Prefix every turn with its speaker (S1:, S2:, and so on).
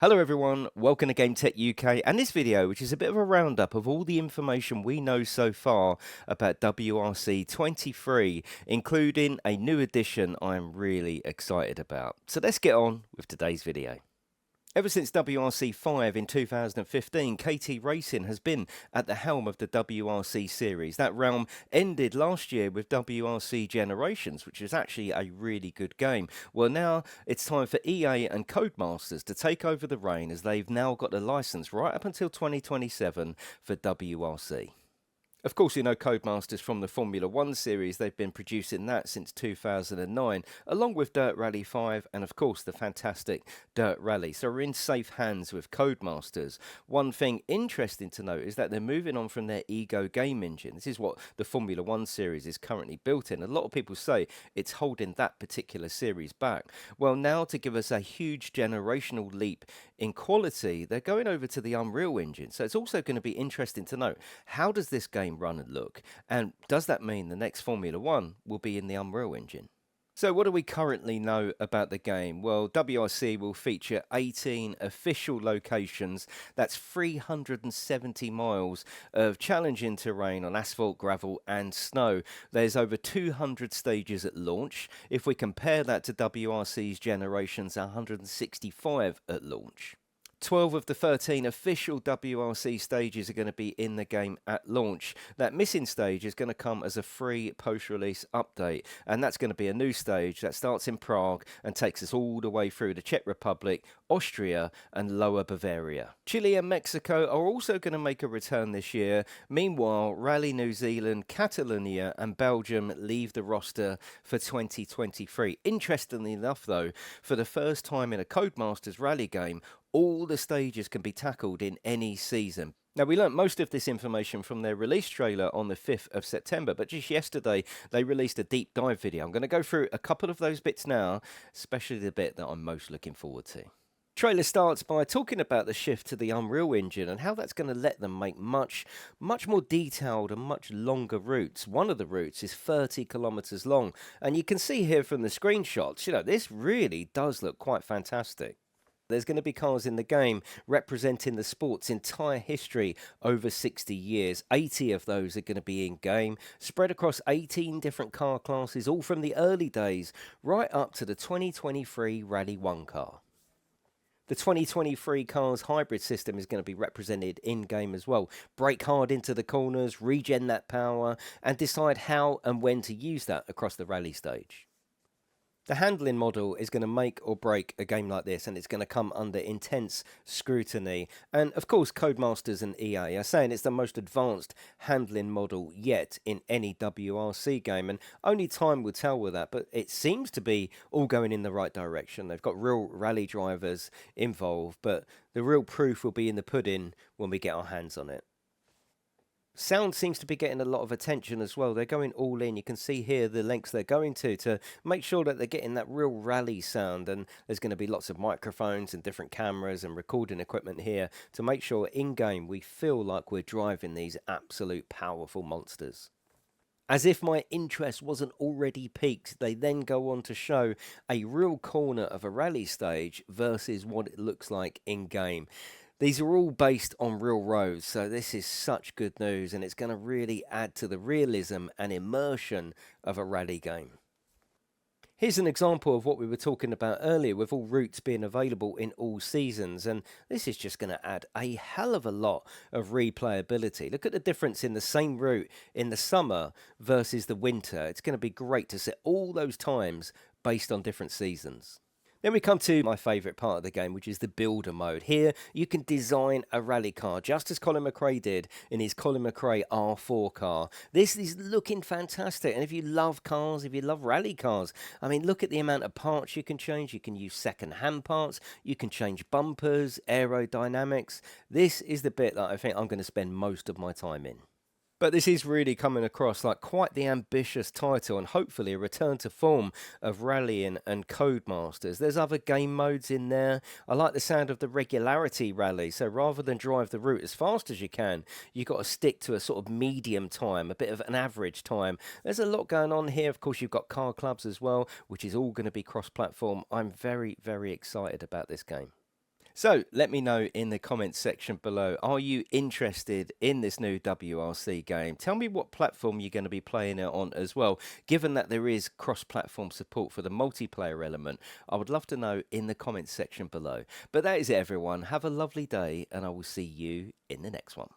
S1: Hello everyone, welcome to GametechUK and this video, which is a bit of a roundup of all the information we know so far about WRC23, including a new edition I'm really excited about. So let's get on with today's video. Ever since WRC5 in 2015, KT Racing has been at the helm of the WRC series. That realm ended last year with WRC Generations, which is actually a really good game. Well, now it's time for EA and Codemasters to take over the reign, as they've now got a license right up until 2027 for WRC. Of course, you know Codemasters from the Formula 1 series. They've been producing that since 2009, along with Dirt Rally 5 and, of course, the fantastic Dirt Rally. So we're in safe hands with Codemasters. One thing interesting to note is that they're moving on from their Ego game engine. This is what the Formula 1 series is currently built in. A lot of people say it's holding that particular series back. Well, now to give us a huge generational leap in quality, they're going over to the Unreal Engine. So it's also going to be interesting to know, how does this game run and look, and does that mean the next Formula 1 will be in the Unreal Engine? So what do we currently know about the game? Well, WRC will feature 18 official locations. That's 370 miles of challenging terrain on asphalt, gravel and snow. There's over 200 stages at launch. If we compare that to WRC's Generations, 165 at launch. 12 of the 13 official WRC stages are going to be in the game at launch. That missing stage is going to come as a free post-release update, and that's going to be a new stage that starts in Prague and takes us all the way through the Czech Republic, Austria and Lower Bavaria. Chile and Mexico are also going to make a return this year. Meanwhile, Rally New Zealand, Catalonia and Belgium leave the roster for 2023. Interestingly enough though, for the first time in a Codemasters rally game, all the stages can be tackled in any season. Now, we learnt most of this information from their release trailer on the 5th of September, but just yesterday they released a deep dive video. I'm going to go through a couple of those bits now, especially the bit that I'm most looking forward to. Trailer starts by talking about the shift to the Unreal Engine and how that's going to let them make much more detailed and much longer routes. One of the routes is 30 kilometers long, and you can see here from the screenshots, this really does look quite fantastic. There's going to be cars in the game representing the sport's entire history over 60 years. 80 of those are going to be in game, spread across 18 different car classes, all from the early days right up to the 2023 Rally 1 car. The 2023 car's hybrid system is going to be represented in-game as well. Brake hard into the corners, regen that power, and decide how and when to use that across the rally stage. The handling model is going to make or break a game like this, and it's going to come under intense scrutiny. And of course, Codemasters and EA are saying it's the most advanced handling model yet in any WRC game, and only time will tell with that, but it seems to be all going in the right direction. They've got real rally drivers involved, but the real proof will be in the pudding when we get our hands on it. Sound seems to be getting a lot of attention as well. They're going all in. You can see here the lengths they're going to make sure that they're getting that real rally sound, and there's going to be lots of microphones and different cameras and recording equipment here to make sure in-game we feel like we're driving these absolute powerful monsters. As if my interest wasn't already piqued, they then go on to show a real corner of a rally stage versus what it looks like in-game. These are all based on real roads, so this is such good news, and it's going to really add to the realism and immersion of a rally game. Here's an example of what we were talking about earlier, with all routes being available in all seasons, and this is just going to add a hell of a lot of replayability. Look at the difference in the same route in the summer versus the winter. It's going to be great to set all those times based on different seasons. Then we come to my favourite part of the game, which is the builder mode. Here you can design a rally car, just as Colin McRae did in his Colin McRae R4 car. This is looking fantastic, and if you love cars, if you love rally cars, I mean, look at the amount of parts you can change. You can use second-hand parts, you can change bumpers, aerodynamics. This is the bit that I think I'm going to spend most of my time in. But this is really coming across like quite the ambitious title, and hopefully a return to form of rallying and Codemasters. There's other game modes in there. I like the sound of the regularity rally, so rather than drive the route as fast as you can, you've got to stick to a sort of medium time, a bit of an average time. There's a lot going on here. Of course, you've got car clubs as well, which is all going to be cross-platform. I'm very, very excited about this game. So let me know in the comments section below, are you interested in this new WRC game? Tell me what platform you're going to be playing it on as well. Given that there is cross-platform support for the multiplayer element, I would love to know in the comments section below. But that is it, everyone. Have a lovely day, and I will see you in the next one.